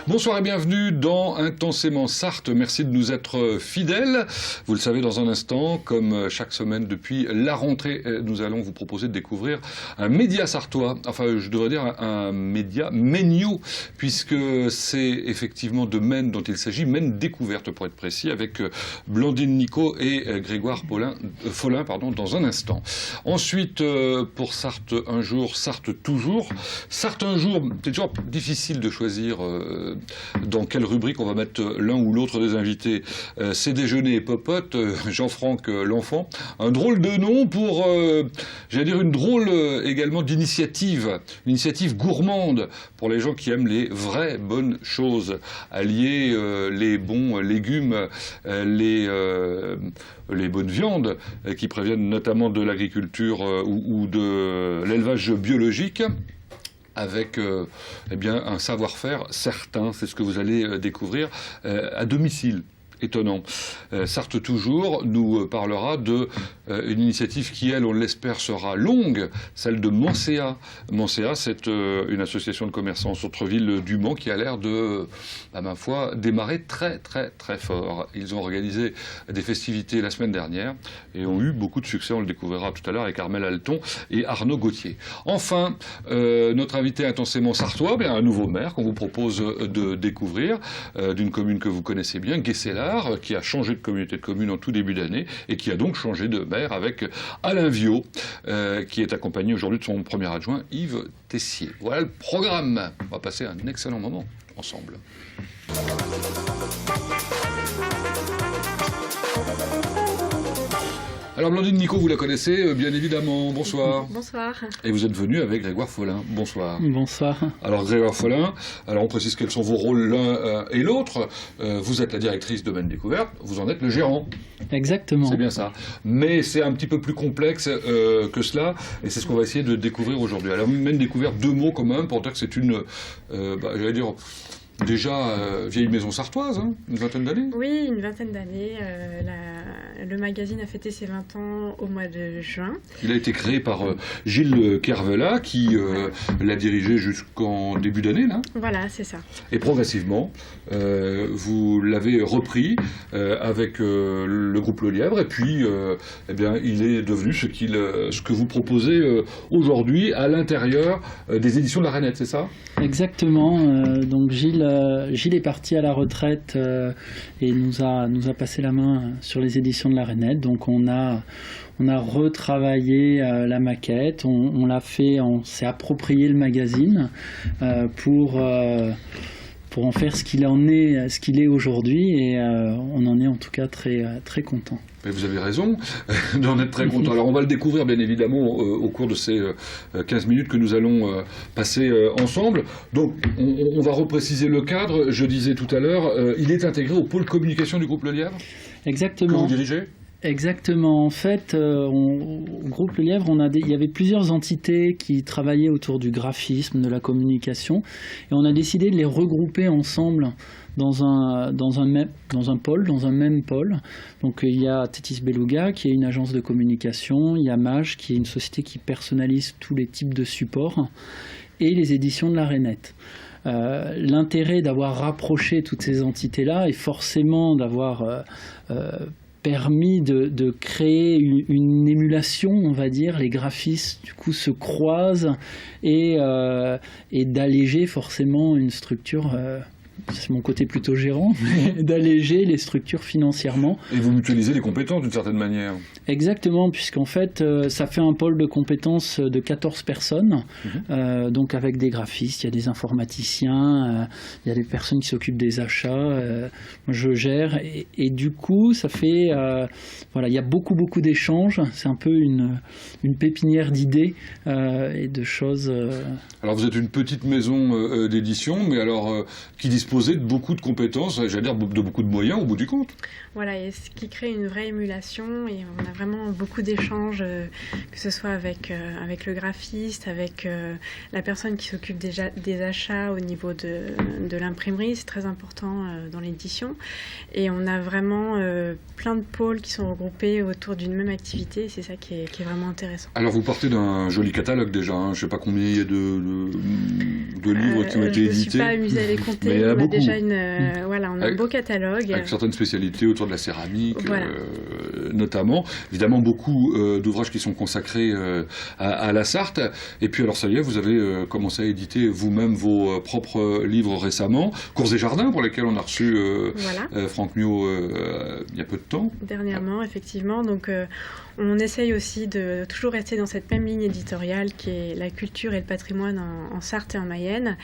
Bonsoir et bienvenue dans Intensément Sarthe. Merci de nous être fidèles. Vous le savez, dans un instant, comme chaque semaine depuis la rentrée, nous allons vous proposer de découvrir un média sartois. Enfin, je devrais dire un média Maigno, puisque c'est effectivement de Maine dont il s'agit, Maine Découverte pour être précis, avec Blandine Nicot et Grégoire Follin, dans un instant. Ensuite, pour Sarthe un jour, Sarthe toujours. Sarthe un jour, c'est toujours difficile de choisir dans quelle rubrique on va mettre l'un ou l'autre des invités. C'est déjeuner et popote, Jean-Franck l'enfant. Un drôle de nom pour, j'allais dire, une drôle également d'initiative. Une initiative gourmande pour les gens qui aiment les vraies bonnes choses. Allier les bons légumes, les bonnes viandes, qui préviennent notamment de l'agriculture ou de l'élevage biologique, avec eh bien, un savoir-faire certain. C'est ce que vous allez découvrir à domicile. Étonnant. Sarthe toujours nous parlera de une initiative qui, elle, on l'espère, sera longue, celle de Mancéa. Mancéa, c'est une association de commerçants au centre-ville du Mans qui a l'air de, à ma foi, démarrer très très très fort. Ils ont organisé des festivités la semaine dernière et ont eu beaucoup de succès, on le découvrira tout à l'heure avec Armel Alton et Arnaud Gauthier. Enfin, notre invité intensément sartois, bien, un nouveau maire qu'on vous propose de découvrir, d'une commune que vous connaissez bien, Guescella, qui a changé de communauté de communes en tout début d'année et qui a donc changé de maire avec Alain Viau, qui est accompagné aujourd'hui de son premier adjoint Yves Tessier. Voilà le programme. On va passer un excellent moment ensemble. Alors Blandine Nicot, vous la connaissez bien évidemment. Bonsoir. Bonsoir. Et vous êtes venu avec Grégoire Follin. Bonsoir. Bonsoir. Alors Grégoire Follin, alors on précise quels sont vos rôles l'un et l'autre. Vous êtes la directrice de Maine Découverte, vous en êtes le gérant. Exactement. C'est bien ça. Mais c'est un petit peu plus complexe que cela, et c'est ce qu'on va essayer de découvrir aujourd'hui. Alors Maine Découverte, deux mots quand même pour dire que c'est une, j'allais dire, déjà vieille maison sartoise, hein, une vingtaine d'années. Oui, une vingtaine d'années. Le magazine a fêté ses 20 ans au mois de juin. Il a été créé par Gilles Kervela, qui l'a dirigé jusqu'en début d'année, là. Voilà, c'est ça. Et progressivement, vous l'avez repris avec le groupe Le Lièvre, et puis eh bien, il est devenu ce que vous proposez aujourd'hui à l'intérieur des éditions de la Rainette, c'est ça? Exactement. Donc Gilles est parti à la retraite et nous a passé la main sur les éditions de la Rainette. Donc on a retravaillé la maquette, on l'a fait, on s'est approprié le magazine pour en faire ce qu'il est aujourd'hui, et on en est en tout cas très très content. Mais vous avez raison d'en être très content. Alors on va le découvrir bien évidemment au cours de ces 15 minutes que nous allons passer ensemble. Donc on va repréciser le cadre. Je disais tout à l'heure, il est intégré au pôle communication du groupe Le Lièvre. Exactement. Que vous dirigez ? Exactement. En fait, au groupe Le Lièvre, il y avait plusieurs entités qui travaillaient autour du graphisme, de la communication, et on a décidé de les regrouper ensemble dans un même pôle. Donc il y a Tétis Beluga qui est une agence de communication, il y a Mage qui est une société qui personnalise tous les types de supports, et les éditions de la Rainette. L'intérêt d'avoir rapproché toutes ces entités-là est forcément d'avoir permis de créer une émulation, on va dire. Les graphistes du coup se croisent et d'alléger forcément une structure, c'est mon côté plutôt gérant, d'alléger les structures financièrement. Et vous mutualisez les compétences d'une certaine manière. Exactement, puisqu'en fait, ça fait un pôle de compétences de 14 personnes, donc avec des graphistes, il y a des informaticiens, il y a des personnes qui s'occupent des achats, je gère, et du coup, ça fait, voilà, il y a beaucoup d'échanges, c'est un peu une pépinière d'idées et de choses. Alors vous êtes une petite maison d'édition, mais alors qui disposait de beaucoup de compétences, j'allais dire de beaucoup de moyens au bout du compte. Voilà, et ce qui crée une vraie émulation, et on a vraiment beaucoup d'échanges, que ce soit avec le graphiste, avec la personne qui s'occupe des achats au niveau de l'imprimerie, c'est très important dans l'édition, et on a vraiment plein de pôles qui sont regroupés autour d'une même activité, et c'est ça qui est vraiment intéressant. Alors vous partez d'un joli catalogue déjà, hein. Je ne sais pas combien il y a de de livres qui ont été édités. Je ne suis pas amusée à les compter, mais on a déjà on a un beau catalogue. Avec certaines spécialités autour de la céramique, Voilà. Notamment. Évidemment, beaucoup d'ouvrages qui sont consacrés à la Sarthe. Et puis, alors, ça y est, vous avez commencé à éditer vous-même vos propres livres récemment. Cours et Jardins, pour lesquels on a reçu Franck Miot il y a peu de temps. Dernièrement, effectivement. Donc, on essaye aussi de toujours rester dans cette même ligne éditoriale qui est la culture et le patrimoine en Sarthe et en Mayenne.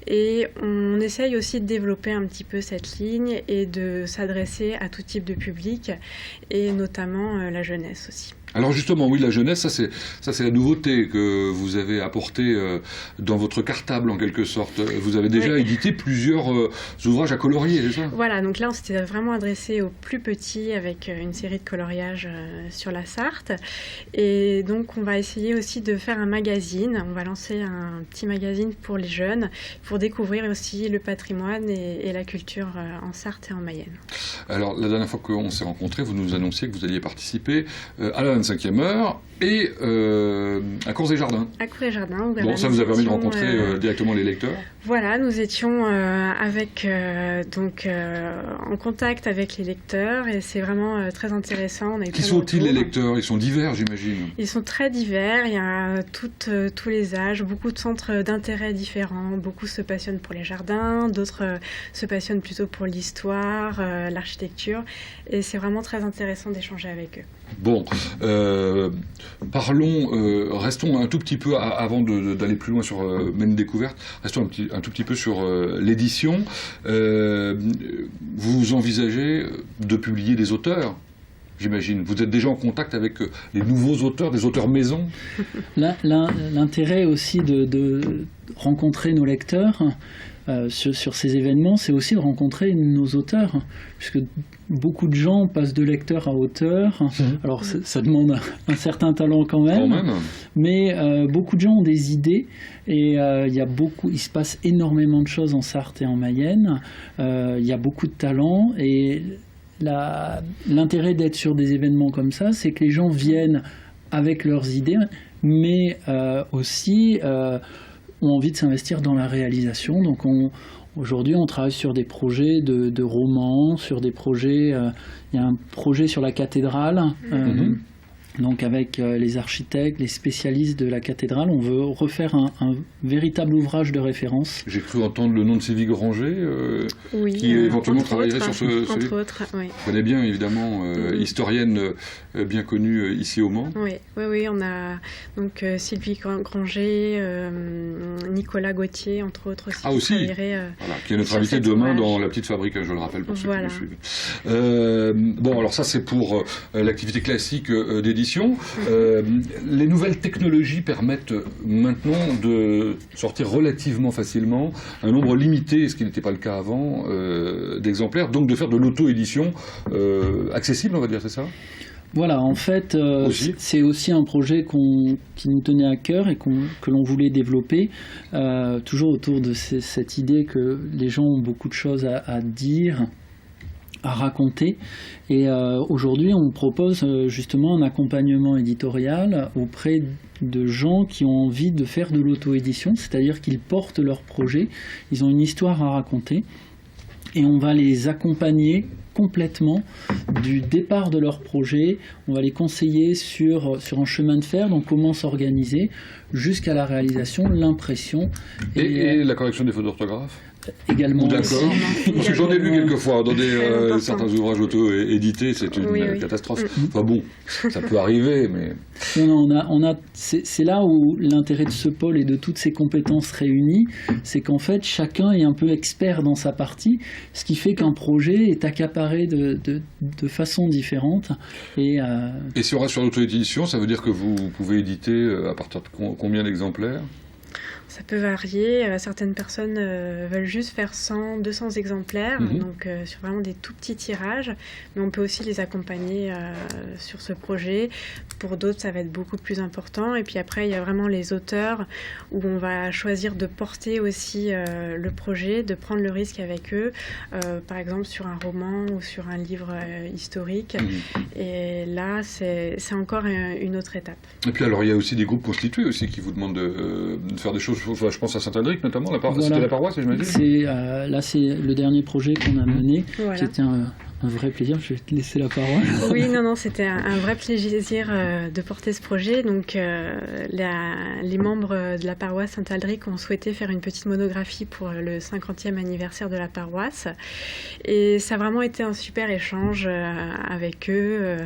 Et on essaye aussi de développer un petit peu cette ligne et de s'adresser à tout type de public, et notamment la jeunesse aussi. Alors justement, oui, la jeunesse, ça c'est la nouveauté que vous avez apportée dans votre cartable en quelque sorte. Vous avez déjà édité plusieurs ouvrages à colorier, c'est ça? Voilà, donc là on s'était vraiment adressé aux plus petits avec une série de coloriages sur la Sarthe. Et donc on va essayer aussi de faire un magazine. On va lancer un petit magazine pour les jeunes, pour découvrir aussi le patrimoine et la culture en Sarthe et en Mayenne. Alors la dernière fois qu'on s'est rencontrés, vous nous annonciez que vous alliez participer à la 25e heure et à Cours et Jardins. À Cours et Jardins. Bon, ça vous a permis de rencontrer directement les lecteurs. Voilà, nous étions en contact avec les lecteurs, et c'est vraiment très intéressant. Qui sont-ils les lecteurs? Ils sont divers, j'imagine. Ils sont très divers, il y a tous les âges, beaucoup de centres d'intérêt différents. Beaucoup se passionnent pour les jardins, d'autres se passionnent plutôt pour l'histoire, l'architecture, et c'est vraiment très intéressant d'échanger avec eux. Bon, restons un tout petit peu, avant d'aller plus loin sur Mène Découverte, restons un tout petit peu sur l'édition. Vous envisagez de publier des auteurs, j'imagine. Vous êtes déjà en contact avec les nouveaux auteurs, des auteurs maison? L'intérêt aussi de rencontrer nos lecteurs sur ces événements, c'est aussi de rencontrer nos auteurs, puisque beaucoup de gens passent de lecteur à auteur. Alors ça demande un certain talent quand même. Mais beaucoup de gens ont des idées, et il se passe énormément de choses en Sarthe et en Mayenne. Il y a beaucoup de talent, et l'intérêt d'être sur des événements comme ça, c'est que les gens viennent avec leurs idées, mais aussi ont envie de s'investir dans la réalisation. Donc aujourd'hui, on travaille sur des projets de romans, sur des projets... il y a un projet sur la cathédrale, donc avec les architectes, les spécialistes de la cathédrale. On veut refaire un véritable ouvrage de référence. J'ai cru entendre le nom de Sylvie Granger, qui éventuellement travaillerait sur ce livre. Entre autres, oui. Vous connaissez bien, évidemment, historienne bien connue ici au Mans. Oui, on a donc Sylvie Granger, Nicolas Gauthier, entre autres aussi. Ah aussi, qui est notre invité demain dans La Petite Fabrique, je le rappelle pour ceux qui nous suivent. Bon, alors ça c'est pour l'activité classique d'édition. Les nouvelles technologies permettent maintenant de sortir relativement facilement un nombre limité, ce qui n'était pas le cas avant, d'exemplaires, donc de faire de l'auto-édition accessible, on va dire, c'est ça? Voilà, en fait, c'est aussi un projet qui nous tenait à cœur et que l'on voulait développer, toujours autour de cette idée que les gens ont beaucoup de choses à dire, à raconter. Et aujourd'hui, on propose justement un accompagnement éditorial auprès de gens qui ont envie de faire de l'auto-édition, c'est-à-dire qu'ils portent leur projet, ils ont une histoire à raconter, et on va les accompagner complètement du départ de leur projet. On va les conseiller sur un chemin de fer, donc comment s'organiser, jusqu'à la réalisation, l'impression. Et la correction des fautes d'orthographe également. D'accord. Parce que j'en ai lu quelques fois dans certains ouvrages auto-édités, c'est une catastrophe. Enfin bon, ça peut arriver, mais... Non, c'est là où l'intérêt de ce pôle et de toutes ces compétences réunies, c'est qu'en fait, chacun est un peu expert dans sa partie, ce qui fait qu'un projet est accaparé de façon différente. Et si on reste sur l'auto-édition, ça veut dire que vous pouvez éditer à partir de combien d'exemplaires ? Ça peut varier. Certaines personnes veulent juste faire 100, 200 exemplaires, donc sur vraiment des tout petits tirages. Mais on peut aussi les accompagner sur ce projet. Pour d'autres, ça va être beaucoup plus important. Et puis après, il y a vraiment les auteurs où on va choisir de porter aussi le projet, de prendre le risque avec eux, par exemple sur un roman ou sur un livre historique. Et là, c'est encore une autre étape. Et puis alors, il y a aussi des groupes constitués aussi qui vous demandent de faire des choses je pense à Saint-Aldric notamment, Voilà. C'était la paroisse, j'imagine. Là, c'est le dernier projet qu'on a mené. Voilà. C'était un vrai plaisir. Je vais te laisser la parole. Oui, non, c'était un vrai plaisir de porter ce projet. Donc, les membres de la paroisse Saint-Aldric ont souhaité faire une petite monographie pour le 50e anniversaire de la paroisse. Et ça a vraiment été un super échange avec eux.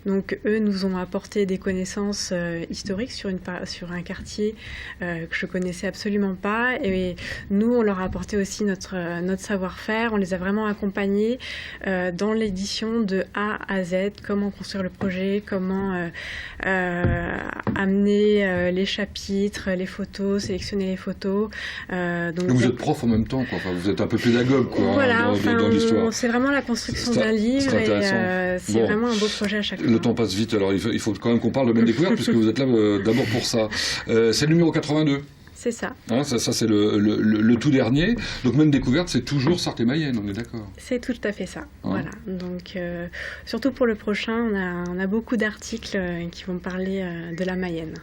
Donc, eux nous ont apporté des connaissances historiques sur un quartier que je connaissais absolument pas. Et nous, on leur a apporté aussi notre savoir-faire. On les a vraiment accompagnés dans l'édition de A à Z, comment construire le projet, comment amener les chapitres, les photos, sélectionner les photos. Donc vous êtes prof en même temps, quoi. Enfin, vous êtes un peu pédagogue, quoi, voilà, dans l'histoire. C'est vraiment la construction d'un livre et c'est vraiment un beau projet à chaque fois. Le temps passe vite, alors il faut quand même qu'on parle de Maine Découverte puisque vous êtes là d'abord pour ça. C'est le numéro 82. C'est ça. Hein, ça c'est le tout dernier. Donc Maine Découverte, c'est toujours Sarthe et Mayenne, on est d'accord? C'est tout à fait ça. Voilà. Donc surtout pour le prochain, on a beaucoup d'articles qui vont parler de la Mayenne.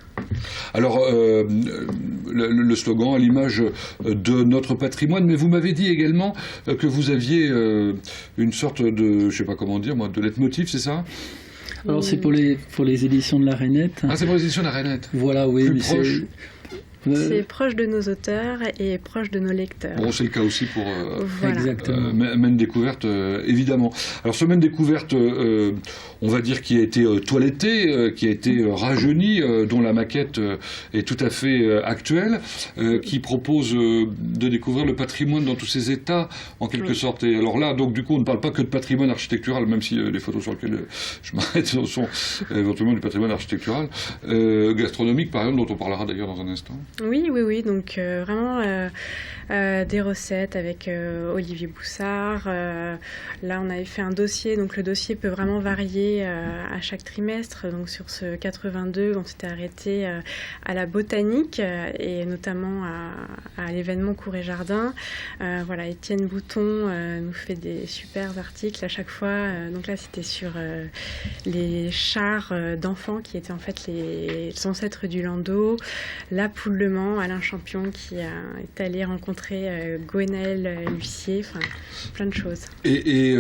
Alors le slogan à l'image de notre patrimoine, mais vous m'avez dit également que vous aviez une sorte de, je sais pas comment dire moi, de leitmotiv, c'est ça? Alors c'est pour les éditions de la Rainette. Ah, c'est pour les éditions de la Rainette. Voilà, oui. Plus proche. C'est proche de nos auteurs et proche de nos lecteurs. Bon, c'est le cas aussi pour voilà. Maine Découverte, évidemment. Alors ce Maine Découverte, on va dire qui a été toiletté, qui a été rajeuni, dont la maquette est tout à fait actuelle, qui propose de découvrir le patrimoine dans tous ses états, en quelque sorte. Et alors là, donc du coup, on ne parle pas que de patrimoine architectural, même si les photos sur lesquelles je m'arrête sont éventuellement du patrimoine architectural, gastronomique par exemple, dont on parlera d'ailleurs dans un instant. Oui, donc vraiment des recettes avec Olivier Boussard. Là, on avait fait un dossier, donc le dossier peut vraiment varier à chaque trimestre. Donc sur ce 82, on s'était arrêté à la botanique et notamment à l'événement Cours et Jardin. Voilà, Étienne Bouton nous fait des super articles à chaque fois. Donc là, c'était sur les chars d'enfants qui étaient en fait les ancêtres du landau, la poule Le Mans, Alain Champion qui est allé rencontrer Gwenaël Huissier, enfin plein de choses. Et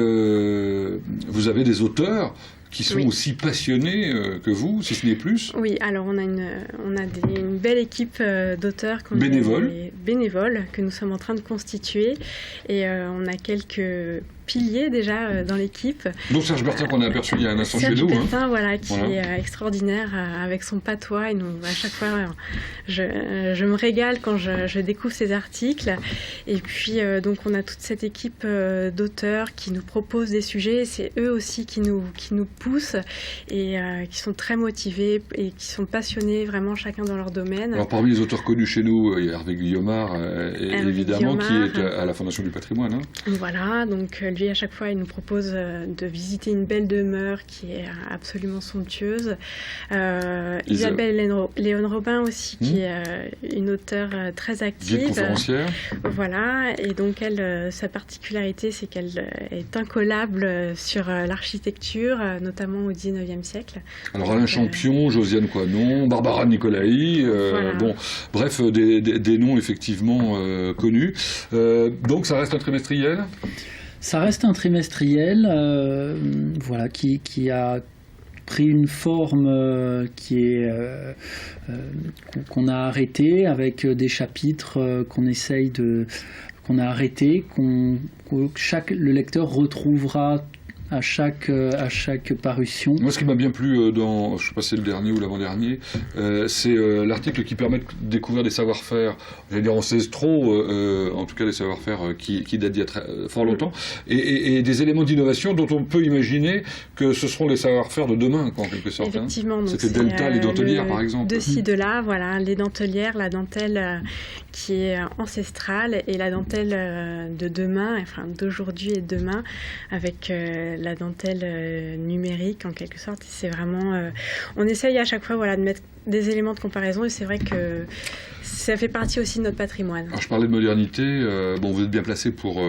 vous avez des auteurs qui sont aussi passionnés que vous, si ce n'est plus. Oui, alors on a une belle équipe d'auteurs bénévoles que nous sommes en train de constituer et on a quelques piliers déjà dans l'équipe. Donc Serge Bertin qu'on a aperçu il y a un instant chez nous. Serge Bertin, voilà, qui est extraordinaire avec son patois. Et nous, à chaque fois, je me régale quand je découvre ses articles. Et puis, donc, on a toute cette équipe d'auteurs qui nous proposent des sujets. C'est eux aussi qui nous poussent et qui sont très motivés et qui sont passionnés vraiment chacun dans leur domaine. Alors, parmi les auteurs connus chez nous, il y a Hervé Guillaumard, évidemment, qui est à la Fondation du patrimoine. Hein. Voilà, donc lui, à chaque fois, il nous propose de visiter une belle demeure qui est absolument somptueuse. Isabelle Léon Robin aussi, qui est une auteure très active. Guide conférencière. Voilà, et donc elle, sa particularité, c'est qu'elle est incollable sur l'architecture, notamment au XIXe siècle. Alors Alain Champion, Josiane Coinon, Barbara Nicolai, bon, bref, des noms effectivement connus. Donc ça reste un trimestriel ? Ça reste un trimestriel, voilà, qui a pris une forme qu'on a arrêtée avec des chapitres qu'on a arrêtés, le lecteur retrouvera à chaque parution. Moi, ce qui m'a bien plu dans, je ne sais pas si c'est le dernier ou l'avant-dernier, c'est l'article qui permet de découvrir des savoir-faire, j'allais dire ancestraux, en tout cas des savoir-faire qui datent d'il y a fort longtemps, et des éléments d'innovation dont on peut imaginer que ce seront les savoir-faire de demain, quoi, en quelque sorte. Effectivement. Hein. C'était Delta, les dentelières, par exemple. De ci, de là, voilà, les dentelières, la dentelle qui est ancestrale, et la dentelle de demain, enfin d'aujourd'hui et de demain, avec la dentelle numérique en quelque sorte. C'est vraiment, on essaye à chaque fois, voilà, de mettre des éléments de comparaison et c'est vrai que ça fait partie aussi de notre patrimoine. Alors, je parlais de modernité. Bon, vous êtes bien placé pour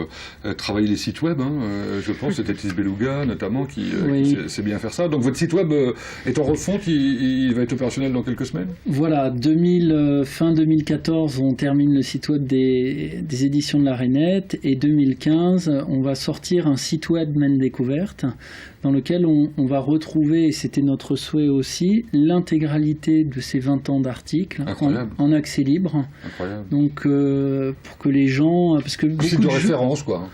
travailler les sites web. Je pense c'était Tis Beluga notamment qui sait bien faire ça. Donc votre site web est en refonte. Il va être opérationnel dans quelques semaines. Voilà, fin 2014, on termine le site web des éditions de la Rainette et 2015, on va sortir un site web Maine Découverte dans lequel on va retrouver, et c'était notre souhait aussi, l'intégralité de ces 20 ans d'articles en accès libre. Incroyable. Donc pour que les gens... Parce que site de référence, quoi.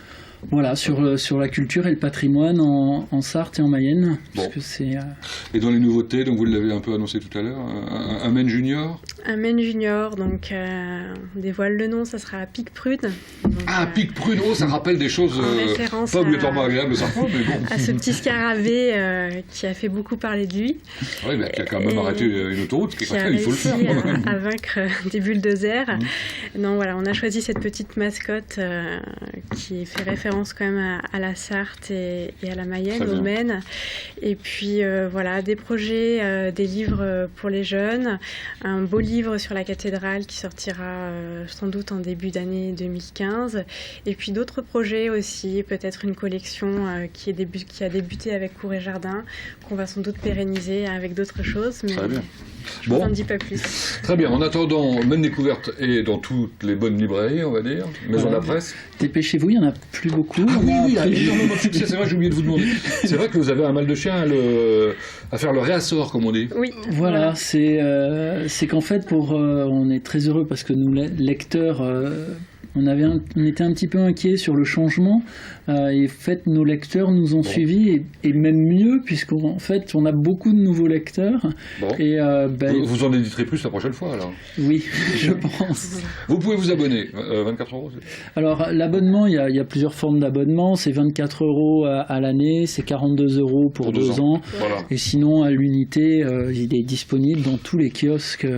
Voilà, sur la culture et le patrimoine en Sarthe et en Mayenne. Bon. Parce que c'est, Et dans les nouveautés, donc vous l'avez un peu annoncé tout à l'heure, un Maine Junior. Un Maine Junior, donc on dévoile le nom, ça sera Pic Prune. Pic Prune, ça rappelle des choses pas obligatoirement agréables, ça, mais bon. À ce petit scarabée qui a fait beaucoup parler de lui. Oui, mais qui a quand même arrêté une autoroute, il faut le faire. À vaincre des bulldozers. Non, voilà, on a choisi cette petite mascotte qui fait référence quand même à la Sarthe et à la Mayenne, au Maine. Et puis voilà, des projets, des livres pour les jeunes, un beau livre sur la cathédrale qui sortira sans doute en début d'année 2015. Et puis d'autres projets aussi, peut-être une collection qui a débuté avec Cour et Jardin, qu'on va sans doute pérenniser avec d'autres choses. Mais très bien. Je ne vous en dis pas plus. Très bien. En attendant, Maine Découverte est dans toutes les bonnes librairies, on va dire, maison de la presse. Dépêchez-vous, il n'y en a plus beaucoup. Ah oui, il y a énormément de succès. C'est vrai, j'ai oublié de vous demander. C'est vrai que vous avez un mal de chien à faire le réassort, comme on dit. Oui. Voilà, c'est qu'en fait, on est très heureux parce que nous, lecteurs, on était un petit peu inquiets sur le changement. Et en fait, nos lecteurs nous ont suivis et même mieux, puisqu'en fait, on a beaucoup de nouveaux lecteurs. Bon. Et, vous en éditerez plus la prochaine fois, alors. Oui, je pense. Vous pouvez vous abonner, 24 €. Alors, l'abonnement, il y a plusieurs formes d'abonnement. C'est 24 € à l'année, c'est 42 € pour 2 ans. Voilà. Et sinon, à l'unité, il est disponible dans tous les kiosques.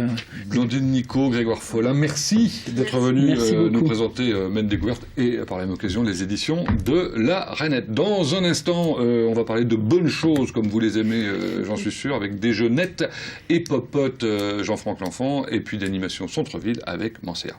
Blandine Nico, Grégoire Follin, merci d'être venu nous présenter Maine Découverte et par la même occasion les éditions de la Rainette. Dans un instant, on va parler de bonnes choses comme vous les aimez, j'en suis sûr, avec des jeux nets et Popote, Jean-Franck L'Enfant, et puis d'animation Centre-Ville avec Mancéa.